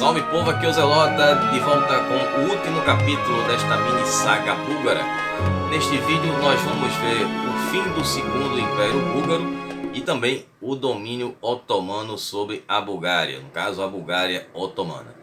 Salve povo, aqui é o Zelota, de volta com o último capítulo desta mini saga búlgara. Neste vídeo nós vamos ver o fim do segundo Império Búlgaro e também o domínio otomano sobre a Bulgária, no caso a Bulgária otomana.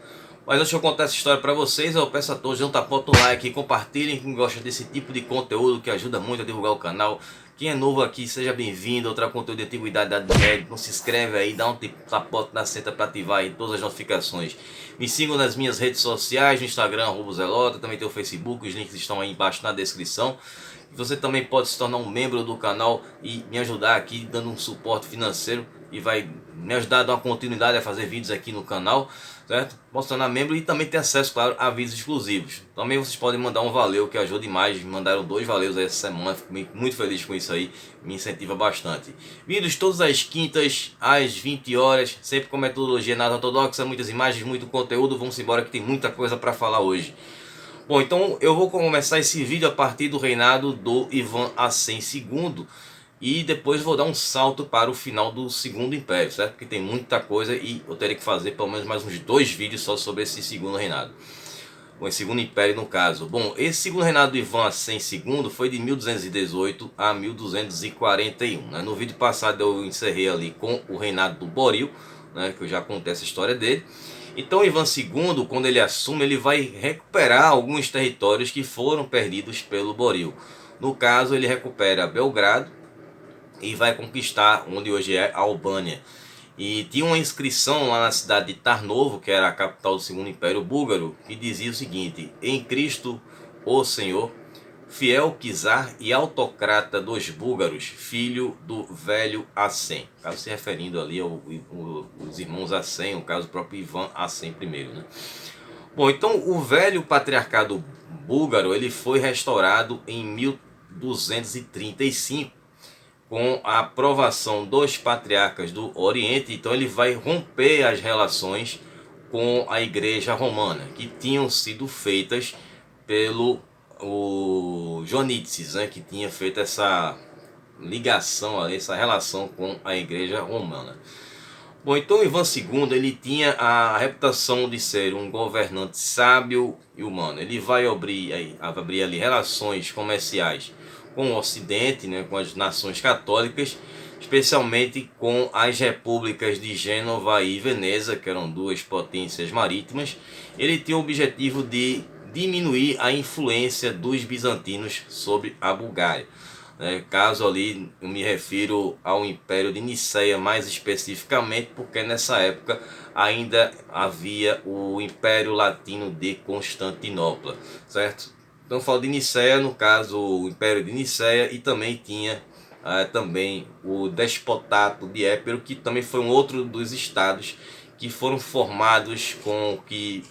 Mas antes de eu contar essa história para vocês, eu peço a todos, não tapotem o like e compartilhem quem gosta desse tipo de conteúdo que ajuda muito a divulgar o canal. Quem é novo aqui, seja bem-vindo. Outra conteúdo de antiguidade da Idade Média. Não se inscreve aí, dá um tapote na seta para ativar aí todas as notificações. Me sigam nas minhas redes sociais, no Instagram, @zelota, também tem o Facebook, os links estão aí embaixo na descrição. Você também pode se tornar um membro do canal e me ajudar aqui dando um suporte financeiro e vai me ajudar a dar uma continuidade a fazer vídeos aqui no canal, certo? Posso tornar membro e também ter acesso, claro, a vídeos exclusivos. Também vocês podem mandar um valeu, que ajuda demais. Me mandaram 2 valeus essa semana, fico muito feliz com isso aí, me incentiva bastante. Vídeos todas as quintas às 20 horas, sempre com metodologia nada ortodoxa, muitas imagens, muito conteúdo. Vamos embora que tem muita coisa para falar hoje. Bom, então eu vou começar esse vídeo a partir do reinado do Ivan Asen II e depois vou dar um salto para o final do Segundo Império, certo? Porque tem muita coisa e eu teria que fazer pelo menos mais uns 2 vídeos só sobre esse segundo reinado. Bom, esse Segundo Império no caso. Bom, esse segundo reinado do Ivan Asen II foi de 1218 a 1241. Né? No vídeo passado eu encerrei ali com o reinado do Boril, né? Que eu já contei essa história dele. Então Ivan II, quando ele assume, ele vai recuperar alguns territórios que foram perdidos pelo Boril. No caso, ele recupera Belgrado e vai conquistar onde hoje é a Albânia. E tinha uma inscrição lá na cidade de Tarnovo, que era a capital do Segundo Império Búlgaro, que dizia o seguinte: em Cristo, o Senhor, fiel czar e autocrata dos búlgaros, filho do velho Asen. Caso se referindo ali aos irmãos Asen, no caso o próprio Ivan Asen I, né? Bom, então o velho patriarcado búlgaro ele foi restaurado em 1235 com a aprovação dos patriarcas do Oriente. Então ele vai romper as relações com a Igreja Romana, que tinham sido feitas pelo Jonítzes, né, que tinha feito essa ligação, essa relação com a Igreja Romana. Bom, então Ivan II ele tinha a reputação de ser um governante sábio e humano. Ele vai abrir ali relações comerciais com o Ocidente, né, com as nações católicas, especialmente com as repúblicas de Gênova e Veneza, que eram 2 potências marítimas. Ele tinha o objetivo de diminuir a influência dos bizantinos sobre a Bulgária. Caso ali eu me refiro ao Império de Niceia mais especificamente, porque nessa época ainda havia o Império Latino de Constantinopla, certo? Então eu falo de Niceia, no caso o Império de Niceia, e também tinha também o Despotato de Épiro, que também foi um outro dos estados que foram formados com o que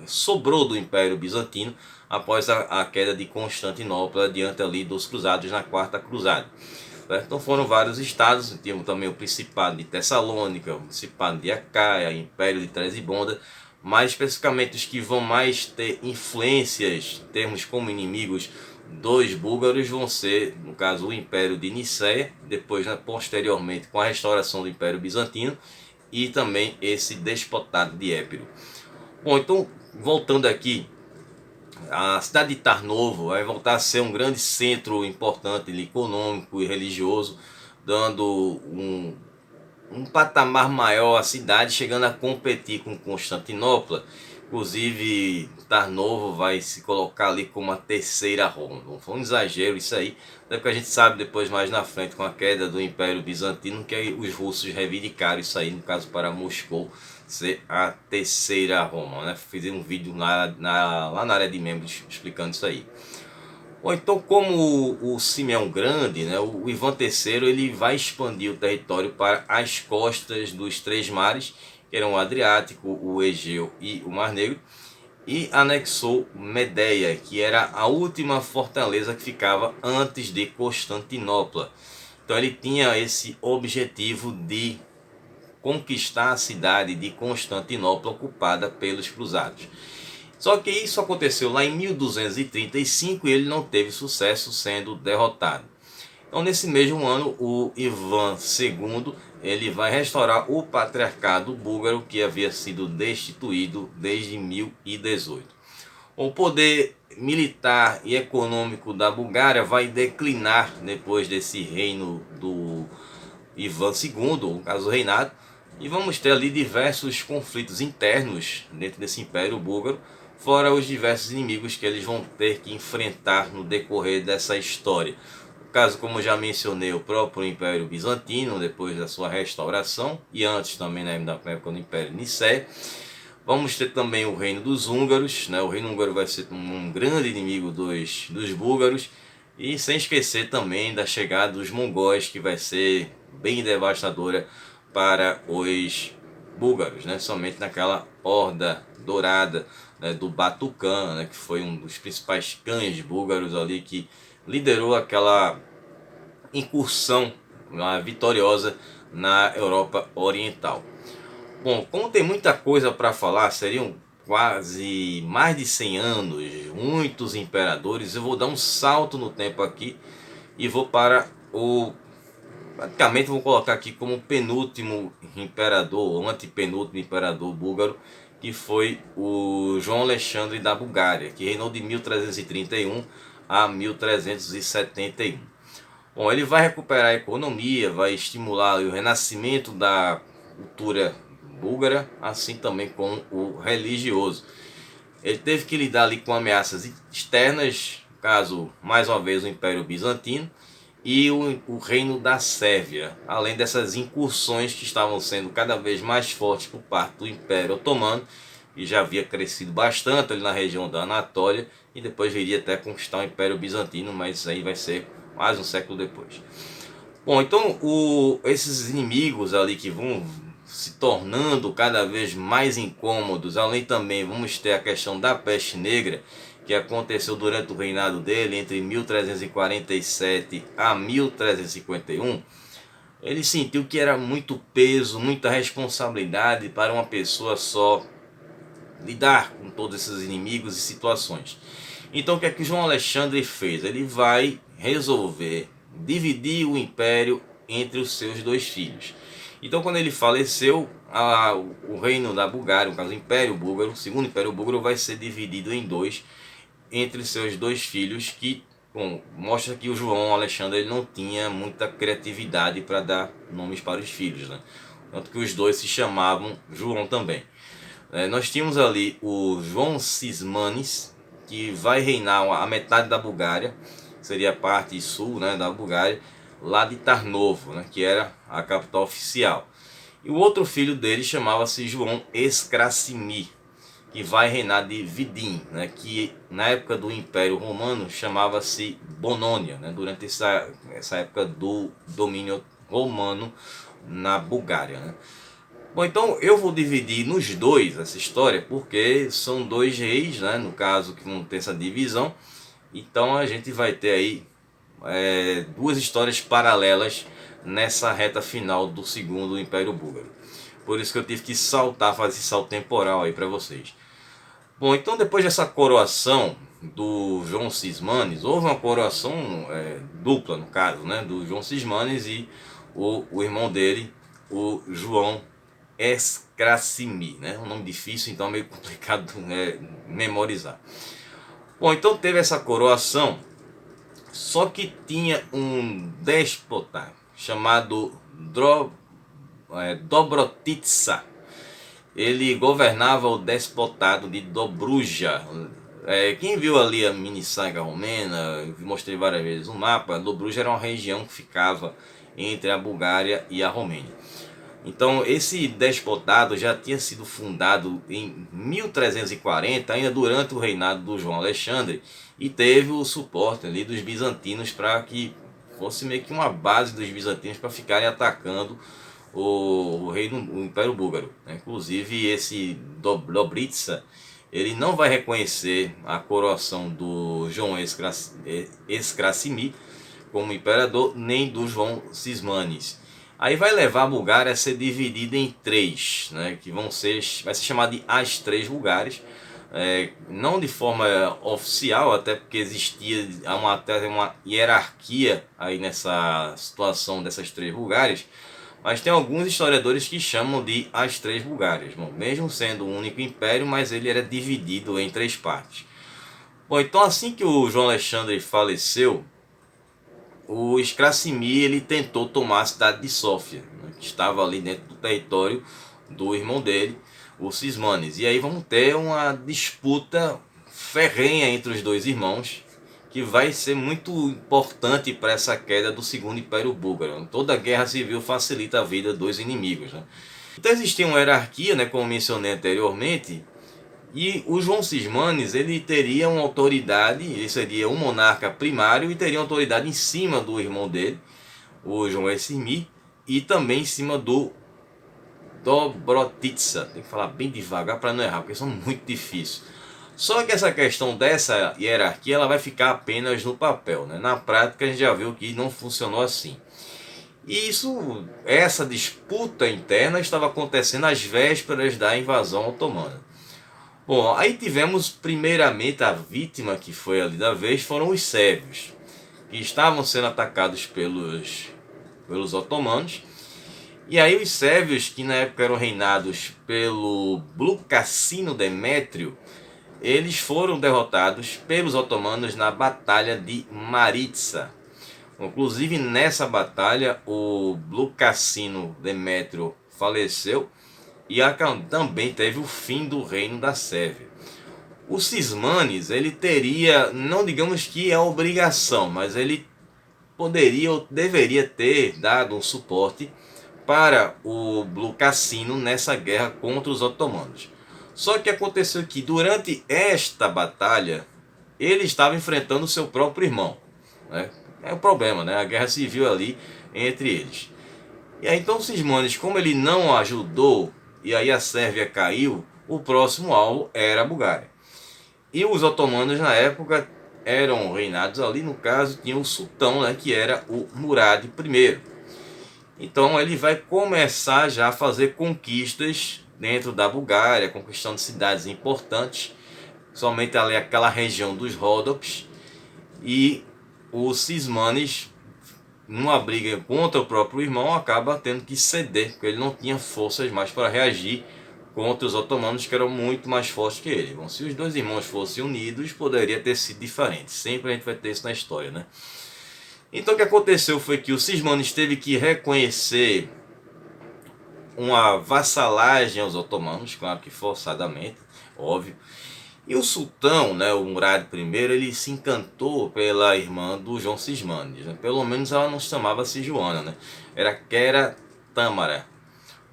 sobrou do Império Bizantino após a queda de Constantinopla diante ali dos cruzados na Quarta Cruzada. Então foram vários estados, tínhamos também o Principado de Tessalônica, o Principado de Acaia, o Império de Trasibonda, mais especificamente os que vão mais ter influências, termos como inimigos dos búlgaros, vão ser, no caso, o Império de Niceia, depois, posteriormente, com a restauração do Império Bizantino, e também esse Despotato de Épiro. Bom, então, voltando aqui, a cidade de Tarnovo vai voltar a ser um grande centro importante econômico e religioso, dando um patamar maior à cidade, chegando a competir com Constantinopla. Inclusive Tarnovo vai se colocar ali como a terceira Roma. Não foi um exagero isso aí, até porque a gente sabe depois mais na frente, com a queda do Império Bizantino, que aí os russos reivindicaram isso aí, no caso para Moscou ser a terceira Roma, né? Fiz um vídeo lá na área de membros explicando isso aí. Ou então, como o Simeão Grande, né, o Ivan III ele vai expandir o território para as costas dos 3 mares, que eram o Adriático, o Egeu e o Mar Negro, e anexou Medeia, que era a última fortaleza que ficava antes de Constantinopla. Então ele tinha esse objetivo de conquistar a cidade de Constantinopla ocupada pelos cruzados. Só que isso aconteceu lá em 1235 e ele não teve sucesso, sendo derrotado. Então, nesse mesmo ano, o Ivan II ele vai restaurar o patriarcado búlgaro, que havia sido destituído desde 1018. O poder militar e econômico da Bulgária vai declinar depois desse reino do Ivan II, no caso do reinado, e vamos ter ali diversos conflitos internos dentro desse Império Búlgaro, fora os diversos inimigos que eles vão ter que enfrentar no decorrer dessa história. No caso, como já mencionei, o próprio Império Bizantino, depois da sua restauração, e antes também na época do Império Nicéia. Vamos ter também o reino dos húngaros, né? O reino húngaro vai ser um grande inimigo dos búlgaros, e sem esquecer também da chegada dos mongóis, que vai ser bem devastadora para os búlgaros, né? Somente naquela horda dourada, né, do Batucan, né, que foi um dos principais cães búlgaros ali, que liderou aquela incursão vitoriosa na Europa Oriental. Bom, como tem muita coisa para falar, seriam quase mais de 100 anos, muitos imperadores, eu vou dar um salto no tempo aqui e vou para o... praticamente vou colocar aqui como penúltimo imperador, ou antepenúltimo imperador búlgaro, que foi o João Alexandre da Bulgária, que reinou de 1331 a 1371. Bom, ele vai recuperar a economia, vai estimular o renascimento da cultura búlgara, assim também com o religioso. Ele teve que lidar ali com ameaças externas, caso mais uma vez o Império Bizantino e o reino da Sérvia, além dessas incursões que estavam sendo cada vez mais fortes por parte do Império Otomano, que já havia crescido bastante ali na região da Anatólia, e depois viria até conquistar o Império Bizantino, mas isso aí vai ser quase um século depois. Bom, então esses inimigos ali que vão se tornando cada vez mais incômodos, além também vamos ter a questão da peste negra, que aconteceu durante o reinado dele entre 1347 a 1351. Ele sentiu que era muito peso, muita responsabilidade para uma pessoa só lidar com todos esses inimigos e situações. Então o que é que João Alexandre fez? Ele vai resolver dividir o império entre os seus dois filhos. Então quando ele faleceu, o reino da Bulgária, no caso o Império Búlgaro, o segundo Império Búlgaro, vai ser dividido em dois entre seus dois filhos, que mostra que o João Alexandre ele não tinha muita criatividade para dar nomes para os filhos, né? Tanto que os dois se chamavam João também. Nós tínhamos ali o João Cismanes, que vai reinar a metade da Bulgária, seria a parte sul, né, da Bulgária, lá de Tarnovo, né, que era a capital oficial. E o outro filho dele chamava-se João Escrasimi, que vai reinar de Vidin, né, que na época do Império Romano chamava-se Bonônia, né, durante essa época do domínio romano na Bulgária, né. Bom, então eu vou dividir nos dois essa história, porque são dois reis, né, no caso, que vão ter essa divisão. Então a gente vai ter aí duas histórias paralelas nessa reta final do segundo Império Búlgaro. Por isso que eu tive que saltar, fazer esse salto temporal aí para vocês. Bom, então depois dessa coroação do João Cismanes, houve uma coroação dupla, no caso, né, do João Cismanes e o irmão dele, o João Escrasimi, né? Um nome difícil, então meio complicado memorizar. Bom, então teve essa coroação, só que tinha um déspota chamado Dobrotitsa. Ele governava o despotado de Dobruja. Quem viu ali a mini saga romena, mostrei várias vezes o mapa, Dobruja era uma região que ficava entre a Bulgária e a Romênia. Então esse despotado já tinha sido fundado em 1340, ainda durante o reinado do João Alexandre, e teve o suporte ali dos bizantinos para que fosse meio que uma base dos bizantinos para ficarem atacando o Império Búlgaro. Inclusive esse Dobritsa, ele não vai reconhecer a coroação do João Escrasimi como imperador, nem do João Cismanes. Aí vai levar a Bulgária a ser dividida em três, né, que vai ser chamado de As Três Bulgárias, não de forma oficial, até porque existia até uma hierarquia aí nessa situação dessas três Bulgárias, mas tem alguns historiadores que chamam de as três Bulgárias, bom, mesmo sendo um único império, mas ele era dividido em três partes. Bom, então assim que o João Alexandre faleceu, o Krassimir ele tentou tomar a cidade de Sófia, né, que estava ali dentro do território do irmão dele, o Cismanes. E aí vamos ter uma disputa ferrenha entre os dois irmãos, que vai ser muito importante para essa queda do Segundo Império Búlgaro. Toda guerra civil facilita a vida dos inimigos, né? Então existia uma hierarquia, né, como mencionei anteriormente, e o João Cismanes ele teria uma autoridade, ele seria um monarca primário e teria uma autoridade em cima do irmão dele, o João Ercimir, e também em cima do Dobrotitsa. Tem que falar bem devagar para não errar, porque são muito difíceis. Só que essa questão dessa hierarquia ela vai ficar apenas no papel, né? Na prática a gente já viu que não funcionou assim. E essa disputa interna estava acontecendo às vésperas da invasão otomana. Bom, aí tivemos primeiramente a vítima que foi ali da vez, foram os sérvios, que estavam sendo atacados pelos otomanos. E aí os sérvios, que na época eram reinados pelo Blucassino Demétrio, eles foram derrotados pelos otomanos na Batalha de Maritsa. Inclusive nessa batalha o Blucassino Demétrio faleceu e também teve o fim do reino da Sérvia. O Cismanes, ele teria, não digamos que é obrigação, mas ele poderia ou deveria ter dado um suporte para o Blucassino nessa guerra contra os otomanos. Só que aconteceu que durante esta batalha ele estava enfrentando seu próprio irmão, né? É o problema, né? A guerra civil ali entre eles. E aí então Cismanes, como ele não ajudou e aí a Sérvia caiu, o próximo alvo era a Bulgária. E os otomanos na época eram reinados ali, no caso tinha o sultão, né, que era o Murad I. Então ele vai começar já a fazer conquistas dentro da Bulgária, conquistando cidades importantes, somente ali aquela região dos Ródops. E o Cismanes, numa briga contra o próprio irmão, acaba tendo que ceder, porque ele não tinha forças mais para reagir contra os otomanos, que eram muito mais fortes que ele. Bom, se os dois irmãos fossem unidos, poderia ter sido diferente. Sempre a gente vai ter isso na história, né? Então o que aconteceu foi que o Cismanes teve que reconhecer uma vassalagem aos otomanos, claro que forçadamente, óbvio. E o sultão, né, o Murad I, ele se encantou pela irmã do João Cismanes, né? Pelo menos ela não chamava-se Joana, né? Era Kera Tamara,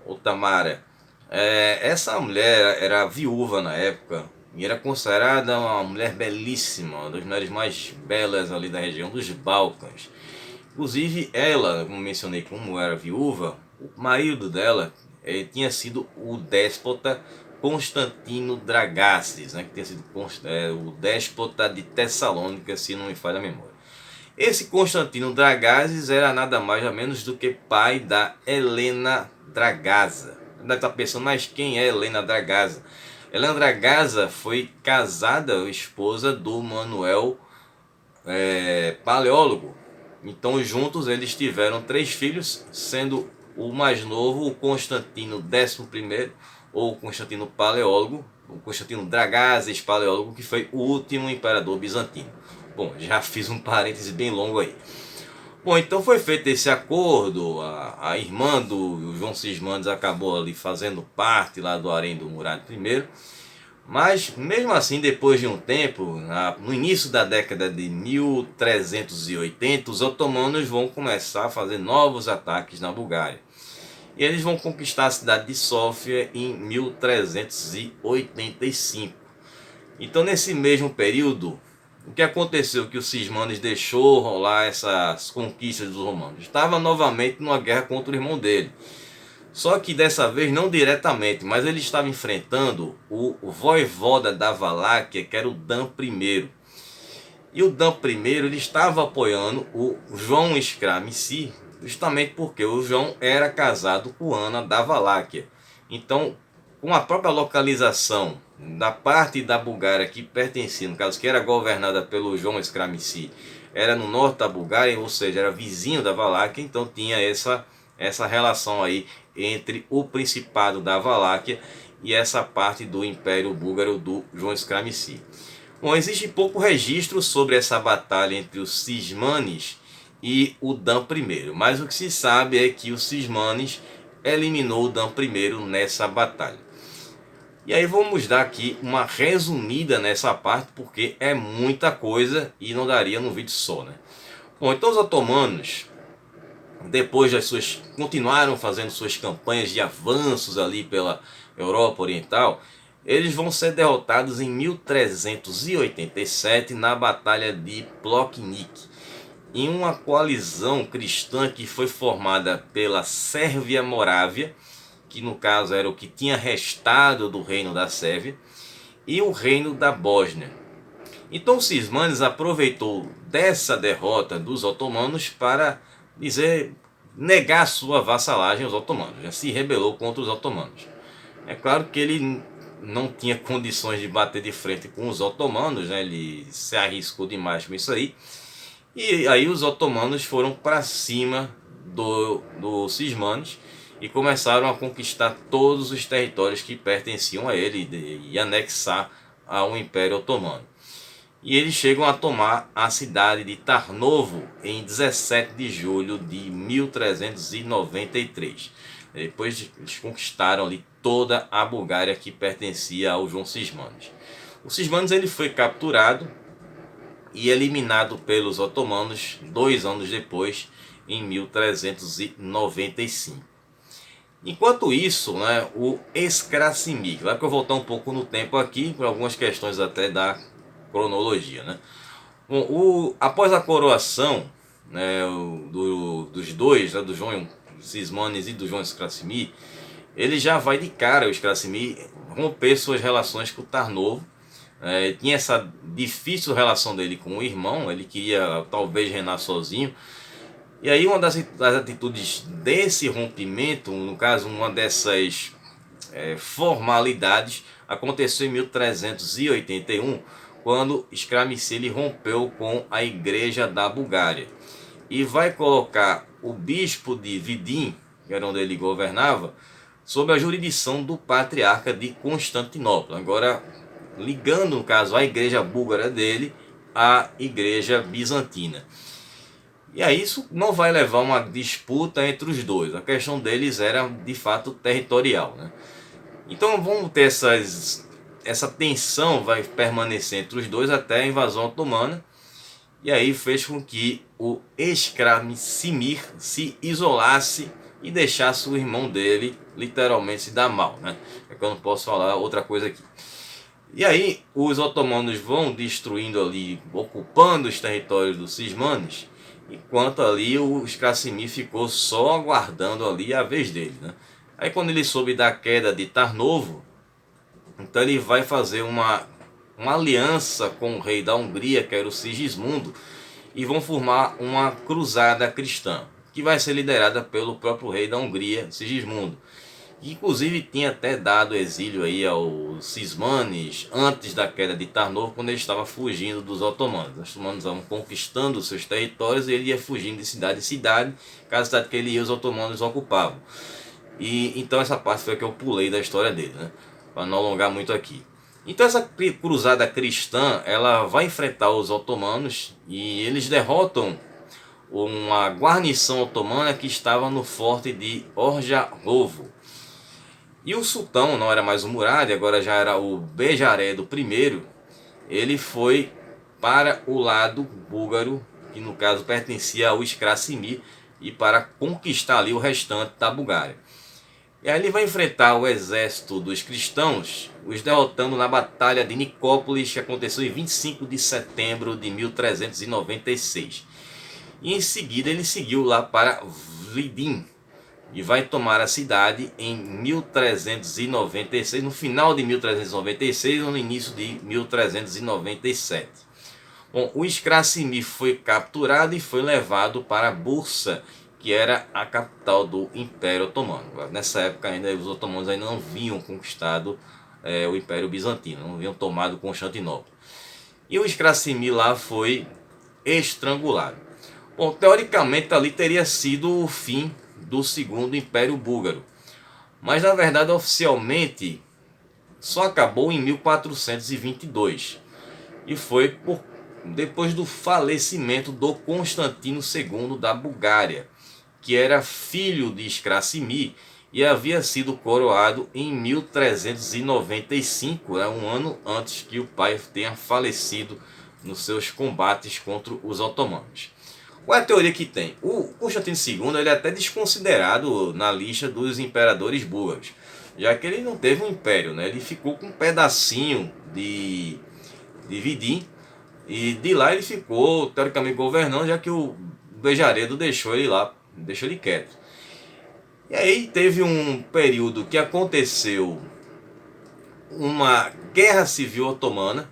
ou Tamara. Essa mulher era viúva na época e era considerada uma mulher belíssima, uma das mulheres mais belas ali da região dos Balcãs. Inclusive ela, como mencionei, como era viúva, o marido dela tinha sido o déspota Constantino Dragastes, né, que tinha sido o déspota de Tessalônica, se não me falha a memória. Esse Constantino Dragastes era nada mais ou menos do que pai da Helena Dragasa. Deve estar pensando, mas quem é Helena Dragasa? Helena Dragasa foi casada, esposa do Manuel Paleólogo. Então juntos eles tiveram 3 filhos, sendo o mais novo o Constantino XI, ou Constantino Paleólogo, o Constantino Dragases Paleólogo, que foi o último imperador bizantino. Bom, já fiz um parêntese bem longo aí. Bom, então foi feito esse acordo, a irmã do João Cismanes acabou ali fazendo parte lá do harém do Murad I, mas mesmo assim, depois de um tempo, no início da década de 1380, os otomanos vão começar a fazer novos ataques na Bulgária. E eles vão conquistar a cidade de Sófia em 1385. Então nesse mesmo período, o que aconteceu que o Cismanes deixou rolar essas conquistas dos romanos? Estava novamente numa guerra contra o irmão dele. Só que dessa vez não diretamente, mas ele estava enfrentando o voivoda da Valáquia, que era o Dan I. E o Dan I ele estava apoiando o João Escramici, justamente porque o João era casado com Ana da Valáquia. Então, com a própria localização da parte da Bulgária que pertencia, no caso que era governada pelo João Escravici, era no norte da Bulgária, ou seja, era vizinho da Valáquia, então tinha essa relação aí entre o Principado da Valáquia e essa parte do Império Búlgaro do João Escravici. Bom, existe pouco registro sobre essa batalha entre os Cismanes e o Dan I, mas o que se sabe é que o Cismanes eliminou o Dan I nessa batalha. E aí vamos dar aqui uma resumida nessa parte, porque é muita coisa e não daria num vídeo só, né? Bom, então os otomanos, depois continuaram fazendo suas campanhas de avanços ali pela Europa Oriental, eles vão ser derrotados em 1387 na Batalha de Pločnik, em uma coalizão cristã que foi formada pela Sérvia-Morávia, que no caso era o que tinha restado do reino da Sérvia, e o reino da Bósnia. Então Cismanes aproveitou dessa derrota dos otomanos para negar sua vassalagem aos otomanos, já se rebelou contra os otomanos. É claro que ele não tinha condições de bater de frente com os otomanos, né? Ele se arriscou demais com isso aí. E aí os otomanos foram para cima do Cismanes e começaram a conquistar todos os territórios que pertenciam a ele e anexar ao Império Otomano. E eles chegam a tomar a cidade de Tarnovo em 17 de julho de 1393. Depois eles conquistaram ali toda a Bulgária que pertencia ao João Cismanes. O Cismanes ele foi capturado e eliminado pelos otomanos 2 anos depois, em 1395. Enquanto isso, né, o Escracimir, claro que eu vou voltar um pouco no tempo aqui, por algumas questões até da cronologia, né? Bom, após a coroação, né, dos dois, né, do João Cismanes e do João Escracimir, ele já vai de cara, o Escracimir, romper suas relações com o Tarnovo. Tinha essa difícil relação dele com o irmão, ele queria talvez reinar sozinho. E aí uma das atitudes desse rompimento, no caso uma dessas formalidades, aconteceu em 1381, quando Escramici rompeu com a igreja da Bulgária. E vai colocar o bispo de Vidin, que era onde ele governava, sob a jurisdição do patriarca de Constantinopla. Agora, ligando, no caso, a igreja búlgara dele à igreja bizantina. E aí isso não vai levar a uma disputa entre os dois. A questão deles era, de fato, territorial, né? Então vamos ter essa tensão vai permanecer entre os dois até a invasão otomana. E aí fez com que o Escracimir se isolasse e deixasse o irmão dele literalmente se dar mal, né? É que eu não posso falar outra coisa aqui. E aí os otomanos vão destruindo ali, ocupando os territórios dos Cismanes, enquanto ali o Escracimir ficou só aguardando ali a vez dele, né? Aí quando ele soube da queda de Tarnovo, então ele vai fazer uma aliança com o rei da Hungria, que era o Sigismundo, e vão formar uma cruzada cristã, que vai ser liderada pelo próprio rei da Hungria, Sigismundo. Inclusive tinha até dado exílio aí aos Cismanes antes da queda de Tarnovo, quando ele estava fugindo dos otomanos. Os otomanos estavam conquistando seus territórios e ele ia fugindo de cidade em cidade, cada cidade que ele ia os otomanos ocupavam. E então essa parte foi a que eu pulei da história dele, né? Para não alongar muito aqui. Então essa cruzada cristã, ela vai enfrentar os otomanos e eles derrotam uma guarnição otomana que estava no forte de Orjarovo. E o sultão, não era mais o Murad, agora já era o Bejaredo I, ele foi para o lado búlgaro, que no caso pertencia ao Escracimir, e para conquistar ali o restante da Bulgária. E aí ele vai enfrentar o exército dos cristãos, os derrotando na Batalha de Nicópolis, que aconteceu em 25 de setembro de 1396. E em seguida ele seguiu lá para Vidin e vai tomar a cidade em 1396, no final de 1396 ou no início de 1397. Bom, o Escracimir foi capturado e foi levado para Bursa, que era a capital do Império Otomano. Nessa época ainda os otomanos ainda não vinham conquistado o Império Bizantino, não haviam tomado Constantinopla. E o Escracimi lá foi estrangulado. Bom, teoricamente ali teria sido o fim do Segundo Império Búlgaro, mas na verdade oficialmente só acabou em 1422 e foi depois do falecimento do Constantino II da Bulgária, que era filho de Escracimi e havia sido coroado em 1395, um ano antes que o pai tenha falecido nos seus combates contra os otomanos. Qual é a teoria que tem? O Constantino II ele é até desconsiderado na lista dos imperadores búlgaros, já que ele não teve um império, né? Ele ficou com um pedacinho de Vidin, e de lá ele ficou teoricamente governando, já que o Bejaredo deixou ele lá, deixou ele quieto. E aí teve um período que aconteceu uma guerra civil otomana,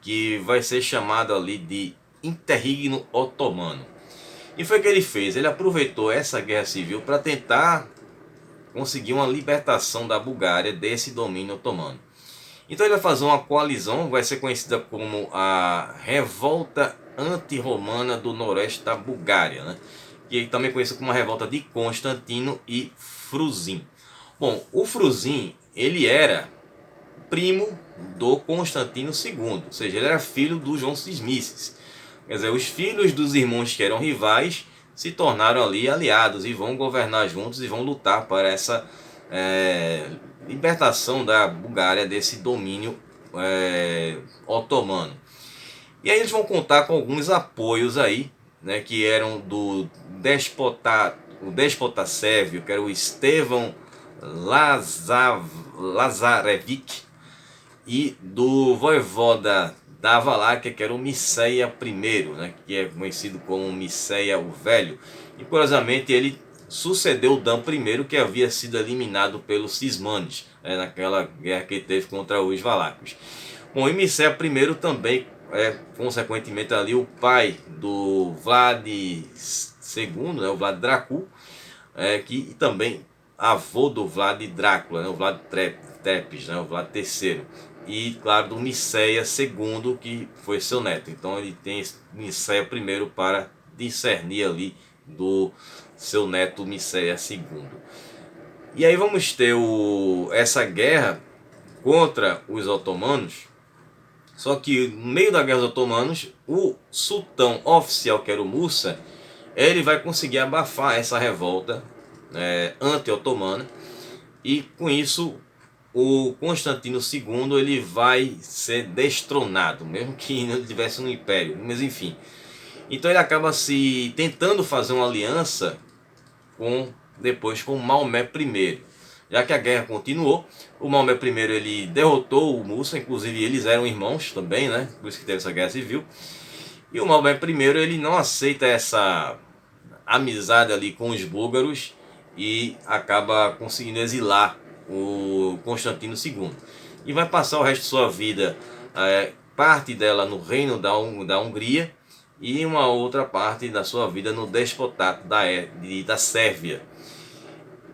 que vai ser chamado ali de Interregno Otomano. E foi o que ele fez, ele aproveitou essa guerra civil para tentar conseguir uma libertação da Bulgária desse domínio otomano. Então ele vai fazer uma coalizão, vai ser conhecida como a Revolta Anti-Romana do Noroeste da Bulgária, né? Que é também conhecida como a Revolta de Constantino e Fruzin. Bom, o Fruzin, ele era primo do Constantino II, ou seja, ele era filho do João Cismices. Quer dizer, os filhos dos irmãos que eram rivais se tornaram ali aliados e vão governar juntos e vão lutar para essa libertação da Bulgária desse domínio otomano. E aí eles vão contar com alguns apoios aí, né, que eram do o déspota sérvio, que era o Estevão Lazarevic, e do voivoda da Valáquia, que era o Miceia I, né, que é conhecido como Miceia o Velho. E curiosamente ele sucedeu o Dan I, que havia sido eliminado pelos Cismanes, naquela guerra que ele teve contra os Valáquios. Bom, e Miceia I também consequentemente ali o pai do Vlad II, né, o Vlad Dracul, que também avô do Vlad Drácula, né, o Vlad Tepes, né, o Vlad III. E claro, do Miceia II, que foi seu neto. Então ele tem Miceia I para discernir ali do seu neto Miceia II. E aí vamos ter essa guerra contra os otomanos. Só que no meio da guerra dos otomanos, o sultão oficial, que era o Musa, ele vai conseguir abafar essa revolta anti-otomana. E com isso o Constantino II ele vai ser destronado, mesmo que não tivesse um império, mas enfim. Então ele acaba se tentando fazer uma aliança depois com Maomé I. Já que a guerra continuou, o Maomé I ele derrotou o Musa, inclusive eles eram irmãos também, né? Por isso que teve essa guerra civil. E o Maomé I ele não aceita essa amizade ali com os búlgaros e acaba conseguindo exilar o Constantino II. E vai passar o resto de sua vida, parte dela no reino da Hungria e uma outra parte da sua vida no despotato da Sérvia.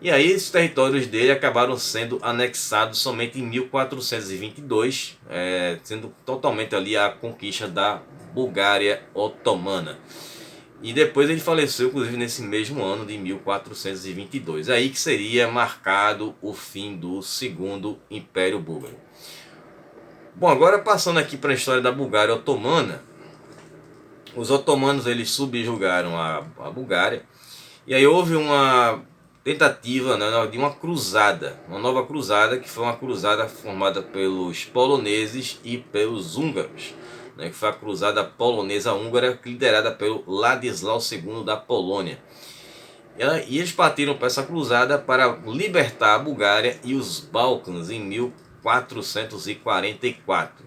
E aí esses territórios dele acabaram sendo anexados somente em 1422, sendo totalmente ali a conquista da Bulgária otomana. E depois ele faleceu, inclusive, nesse mesmo ano de 1422. Aí que seria marcado o fim do Segundo Império Búlgaro. Bom, agora passando aqui para a história da Bulgária otomana. Os otomanos eles subjugaram a Bulgária. E aí houve uma tentativa, né, de uma cruzada, uma nova cruzada, que foi uma cruzada formada pelos poloneses e pelos húngaros, né, que foi a cruzada polonesa-húngara, liderada pelo Ladislau II da Polônia. E eles partiram para essa cruzada para libertar a Bulgária e os Balcãs em 1444.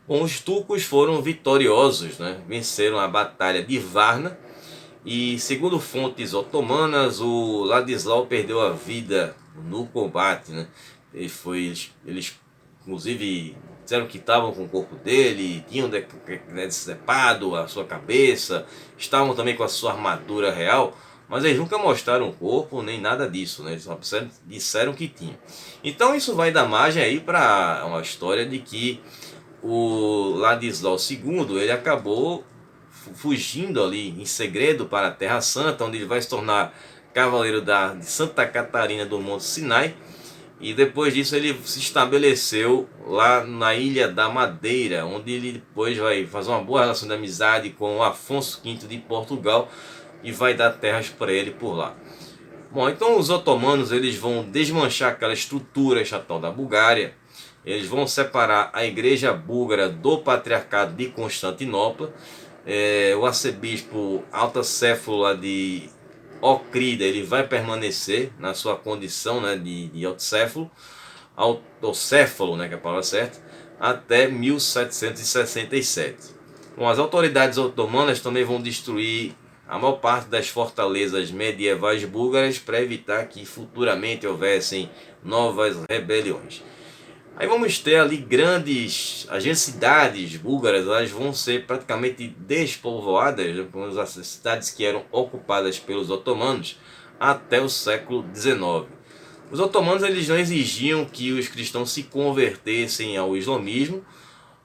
Bom, os turcos foram vitoriosos, né, venceram a Batalha de Varna. E segundo fontes otomanas, o Ladislau perdeu a vida no combate, né? Eles inclusive disseram que estavam com o corpo dele, tinham decepado a sua cabeça, estavam também com a sua armadura real, mas eles nunca mostraram o corpo nem nada disso, né? Eles só disseram que tinha. Então isso vai dar margem aí para uma história de que o Ladislau II ele acabou fugindo ali em segredo para a Terra Santa, onde ele vai se tornar cavaleiro de Santa Catarina do Monte Sinai. E depois disso ele se estabeleceu lá na Ilha da Madeira, onde ele depois vai fazer uma boa relação de amizade com o Afonso V de Portugal e vai dar terras para ele por lá. Bom, então os otomanos eles vão desmanchar aquela estrutura estatal da Bulgária, eles vão separar a igreja búlgara do patriarcado de Constantinopla, o arcebispo Altacéfalo de Ocrida ele vai permanecer na sua condição, né, de autocéfalo, né, que é a palavra certa, até 1767. Bom, as autoridades otomanas também vão destruir a maior parte das fortalezas medievais búlgaras para evitar que futuramente houvessem novas rebeliões. Aí vamos ter ali as cidades búlgaras, elas vão ser praticamente despovoadas, as cidades que eram ocupadas pelos otomanos até o século XIX. Os otomanos eles não exigiam que os cristãos se convertessem ao islamismo,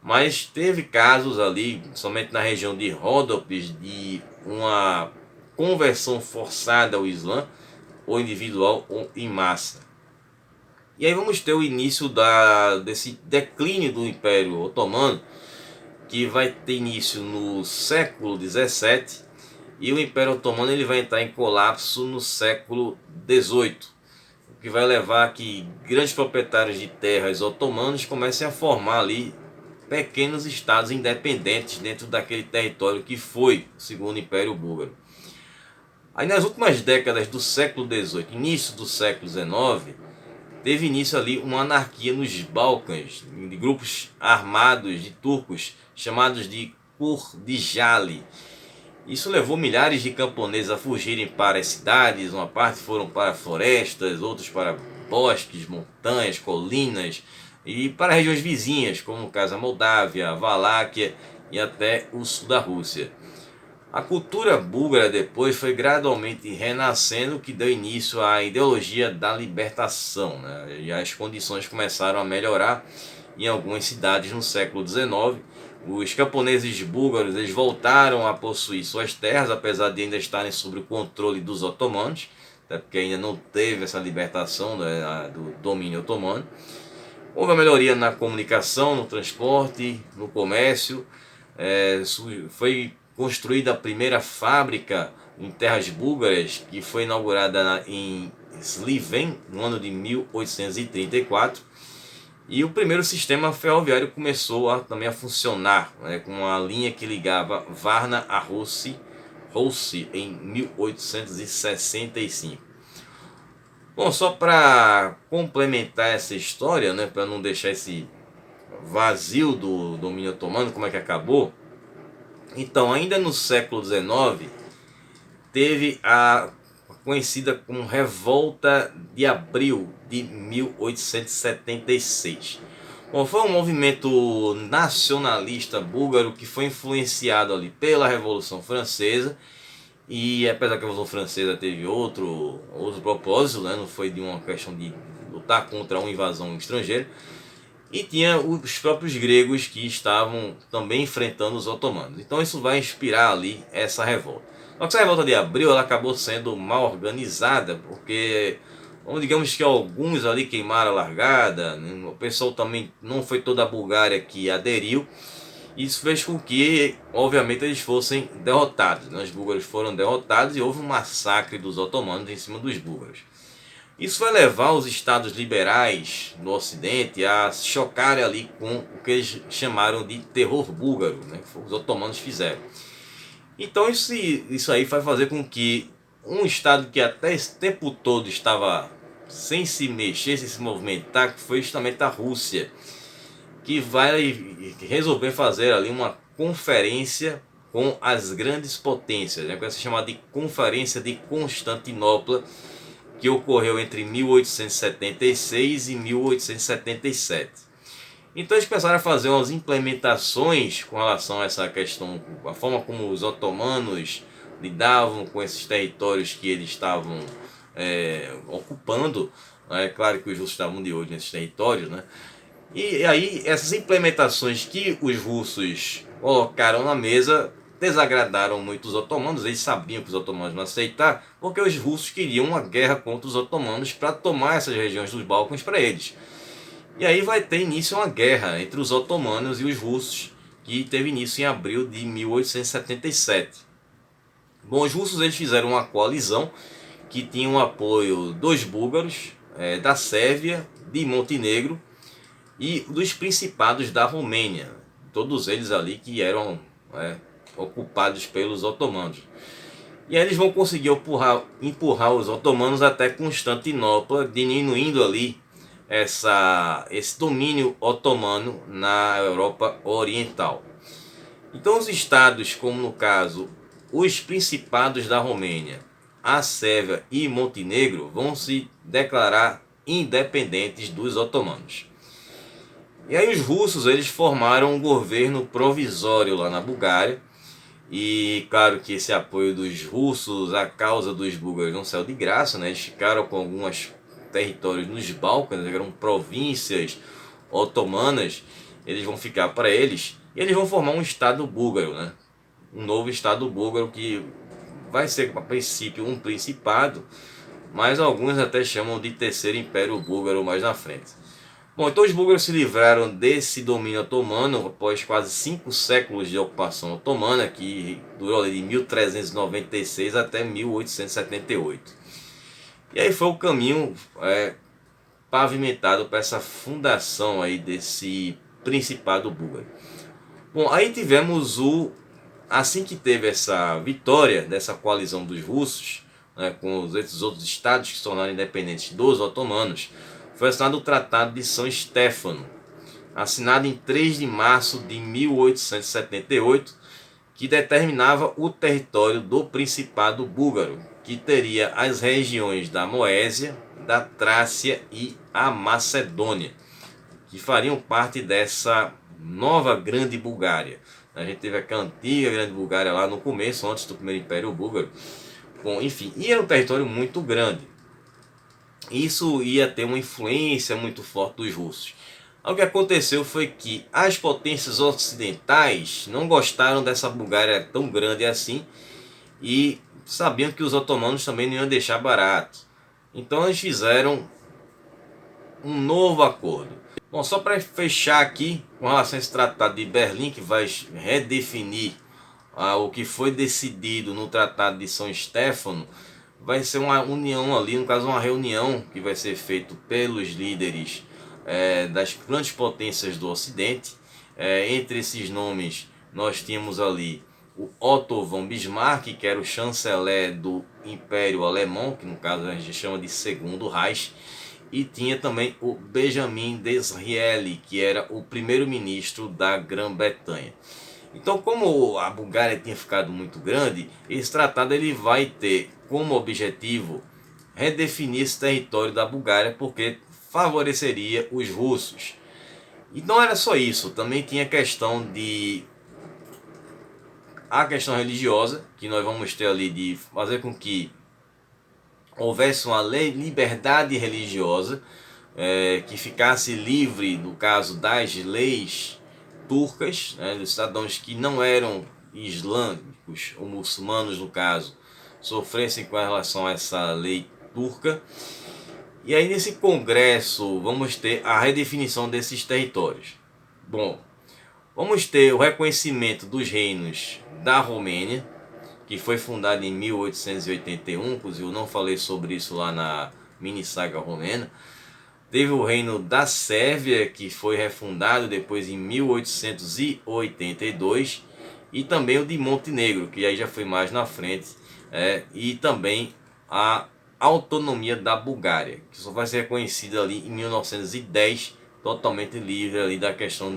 mas teve casos ali, somente na região de Ródopes, de uma conversão forçada ao Islã, ou individual ou em massa. E aí vamos ter o início desse declínio do Império Otomano, que vai ter início no século XVII, e o Império Otomano ele vai entrar em colapso no século XVIII, o que vai levar a que grandes proprietários de terras otomanos comecem a formar ali pequenos estados independentes dentro daquele território que foi o Segundo Império Búlgaro. Aí nas últimas décadas do século XVIII, início do século XIX, teve início ali uma anarquia nos Balcãs, de grupos armados de turcos chamados de Kurdijali. Isso levou milhares de camponeses a fugirem para as cidades, uma parte foram para florestas, outros para bosques, montanhas, colinas e para regiões vizinhas, como no caso a Moldávia, a Valáquia e até o sul da Rússia. A cultura búlgara depois foi gradualmente renascendo, que deu início à ideologia da libertação, né? E as condições começaram a melhorar em algumas cidades no século XIX. Os camponeses búlgaros eles voltaram a possuir suas terras, apesar de ainda estarem sob o controle dos otomanos, até porque ainda não teve essa libertação, né, do domínio otomano. Houve uma melhoria na comunicação, no transporte, no comércio. Foi construída a primeira fábrica em terras búlgaras, que foi inaugurada em Sliven no ano de 1834, e o primeiro sistema ferroviário começou também a funcionar, né, com uma linha que ligava Varna a Russi em 1865. Bom, só para complementar essa história, né, para não deixar esse vazio do domínio otomano, como é que acabou. Então, ainda no século XIX, teve a conhecida como Revolta de Abril de 1876. Bom, foi um movimento nacionalista búlgaro que foi influenciado ali pela Revolução Francesa, e apesar que a Revolução Francesa teve outro propósito, né? Não foi de uma questão de lutar contra uma invasão estrangeira. E tinha os próprios gregos que estavam também enfrentando os otomanos. Então isso vai inspirar ali essa revolta. Só que essa revolta de Abril ela acabou sendo mal organizada, porque digamos que alguns ali queimaram a largada, né? O pessoal também não foi toda a Bulgária que aderiu. Isso fez com que, obviamente, eles fossem derrotados, né? Os búlgaros foram derrotados e houve um massacre dos otomanos em cima dos búlgaros. Isso vai levar os estados liberais no Ocidente a se chocarem ali com o que eles chamaram de terror búlgaro, né, que os otomanos fizeram. Então isso aí vai fazer com que um estado que até esse tempo todo estava sem se mexer, sem se movimentar, que foi justamente a Rússia, que vai resolver fazer ali uma conferência com as grandes potências, né, que vai ser chamada de Conferência de Constantinopla, que ocorreu entre 1876 e 1877. Então eles começaram a fazer umas implementações com relação a essa questão, a forma como os otomanos lidavam com esses territórios que eles estavam ocupando. É claro que os russos estavam de olho nesses territórios, né? E aí essas implementações que os russos colocaram na mesa desagradaram muito os otomanos. Eles sabiam que os otomanos não aceitaram, porque os russos queriam uma guerra contra os otomanos para tomar essas regiões dos Balcãs para eles. E aí vai ter início uma guerra entre os otomanos e os russos, que teve início em abril de 1877. Bom, os russos eles fizeram uma coalizão que tinha o apoio dos búlgaros, da Sérvia, de Montenegro e dos principados da Romênia, todos eles ali que eram ocupados pelos otomanos. E aí eles vão conseguir empurrar os otomanos até Constantinopla, diminuindo ali esse domínio otomano na Europa Oriental. Então os estados, como no caso os principados da Romênia, a Sérvia e Montenegro, vão se declarar independentes dos otomanos. E aí os russos eles formaram um governo provisório lá na Bulgária. E claro que esse apoio dos russos à causa dos búlgaros não saiu de graça, né? Eles ficaram com alguns territórios nos Balcãs, eram províncias otomanas, eles vão ficar para eles e eles vão formar um estado búlgaro, né? Um novo estado búlgaro que vai ser a princípio um principado, mas alguns até chamam de Terceiro Império Búlgaro mais na frente. Bom, então os búlgaros se livraram desse domínio otomano após quase 5 séculos de ocupação otomana, que durou de 1396 até 1878. E aí foi o caminho pavimentado para essa fundação aí desse Principado Búlgaro. Bom, aí tivemos assim que teve essa vitória dessa coalizão dos russos, com esses outros estados que se tornaram independentes dos otomanos, foi assinado o Tratado de São Stefano, assinado em 3 de março de 1878, que determinava o território do Principado Búlgaro, que teria as regiões da Moésia, da Trácia e a Macedônia, que fariam parte dessa nova Grande Bulgária. A gente teve aquela antiga Grande Bulgária lá no começo, antes do primeiro Império Búlgaro. Bom, enfim, e era um território muito grande. Isso ia ter uma influência muito forte dos russos. O que aconteceu foi que as potências ocidentais não gostaram dessa Bulgária tão grande assim e sabiam que os otomanos também não iam deixar barato. Então eles fizeram um novo acordo. Bom, só para fechar aqui com relação a esse Tratado de Berlim, que vai redefinir o que foi decidido no Tratado de São Stefano, vai ser uma união ali, no caso uma reunião que vai ser feita pelos líderes das grandes potências do Ocidente. Entre esses nomes nós tínhamos ali o Otto von Bismarck, que era o chanceler do Império Alemão, que no caso a gente chama de Segundo Reich, e tinha também o Benjamin Disraeli, que era o primeiro-ministro da Grã-Bretanha. Então, como a Bulgária tinha ficado muito grande, esse tratado ele vai ter como objetivo redefinir esse território da Bulgária, porque favoreceria os russos. E não era só isso, também tinha a questão religiosa, que nós vamos ter ali de fazer com que houvesse uma liberdade religiosa, que ficasse livre, no caso das leis turcas, dos cidadãos que não eram islâmicos ou muçulmanos, no caso, sofressem com relação a essa lei turca. E aí nesse congresso vamos ter a redefinição desses territórios. Bom, vamos ter o reconhecimento dos reinos da Romênia, que foi fundado em 1881, inclusive eu não falei sobre isso lá na mini saga romena. Teve o reino da Sérvia, que foi refundado depois em 1882, e também o de Montenegro, que aí já foi mais na frente, e também a autonomia da Bulgária, que só vai ser reconhecida ali em 1910, totalmente livre ali da questão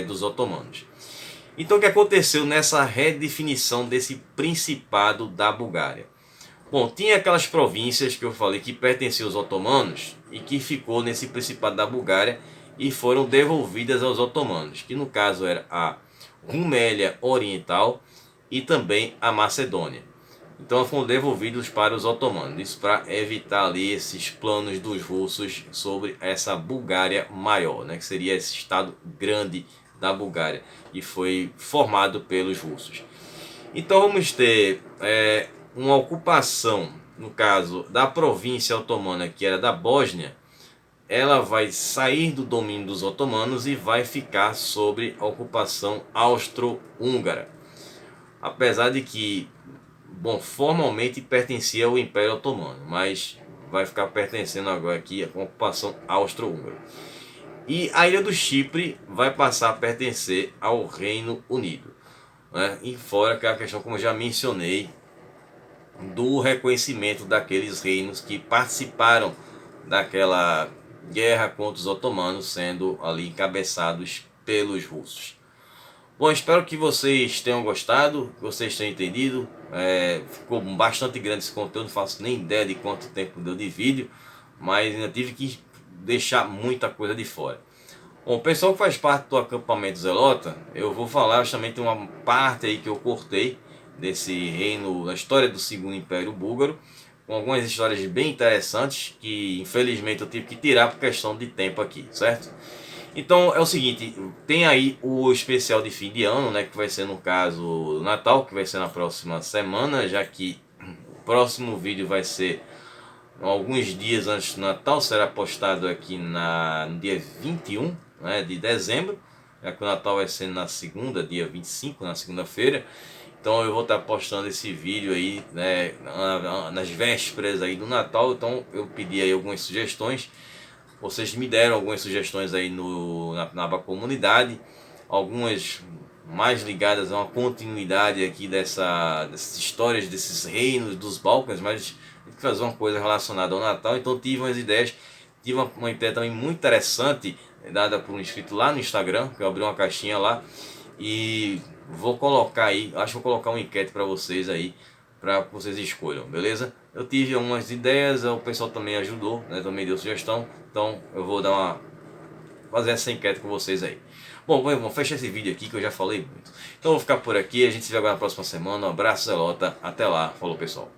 dos otomanos. Então o que aconteceu nessa redefinição desse Principado da Bulgária? Bom, tinha aquelas províncias que eu falei que pertenciam aos otomanos e que ficou nesse Principado da Bulgária e foram devolvidas aos otomanos, que no caso era a Rumélia Oriental e também a Macedônia. Então foram devolvidos para os otomanos, isso para evitar ali esses planos dos russos sobre essa Bulgária maior, né, que seria esse estado grande da Bulgária, e foi formado pelos russos. Então vamos ter uma ocupação, no caso da província otomana, que era da Bósnia. Ela vai sair do domínio dos otomanos e vai ficar sob a ocupação austro-húngara. Apesar de que, bom, formalmente pertencia ao Império Otomano, mas vai ficar pertencendo agora aqui à ocupação austro-húngara. E a ilha do Chipre vai passar a pertencer ao Reino Unido, né? E fora que a questão, como eu já mencionei, do reconhecimento daqueles reinos que participaram daquela guerra contra os otomanos, sendo ali encabeçados pelos russos. Bom, espero que vocês tenham gostado, que vocês tenham entendido. Ficou bastante grande esse conteúdo, não faço nem ideia de quanto tempo deu de vídeo, mas ainda tive que deixar muita coisa de fora. Bom, o pessoal que faz parte do acampamento Zelota, eu vou falar justamente uma parte aí que eu cortei desse reino, da história do Segundo Império Búlgaro, com algumas histórias bem interessantes que infelizmente eu tive que tirar por questão de tempo aqui, certo? Então é o seguinte, tem aí o especial de fim de ano, né, que vai ser no caso Natal, que vai ser na próxima semana, já que o próximo vídeo vai ser alguns dias antes do Natal, será postado aqui no dia 21, né, de dezembro, já que o Natal vai ser na segunda, dia 25, na segunda-feira. Então eu vou estar postando esse vídeo aí, né, nas vésperas aí do Natal. Então eu pedi aí algumas sugestões. Vocês me deram algumas sugestões aí na aba comunidade, algumas mais ligadas a uma continuidade aqui dessas histórias desses reinos dos Balcãs, mas tem que fazer uma coisa relacionada ao Natal. Então tive umas ideias, tive uma ideia também muito interessante dada por um inscrito lá no Instagram, que eu abri uma caixinha lá e vou colocar aí, acho que vou colocar uma enquete para vocês aí, para que vocês escolham, beleza? Eu tive algumas ideias, o pessoal também ajudou, né, também deu sugestão, então eu vou fazer essa enquete com vocês aí. Bom, vamos fechar esse vídeo aqui que eu já falei muito. Então eu vou ficar por aqui, a gente se vê agora na próxima semana. Um abraço, Zelota, até lá, falou pessoal.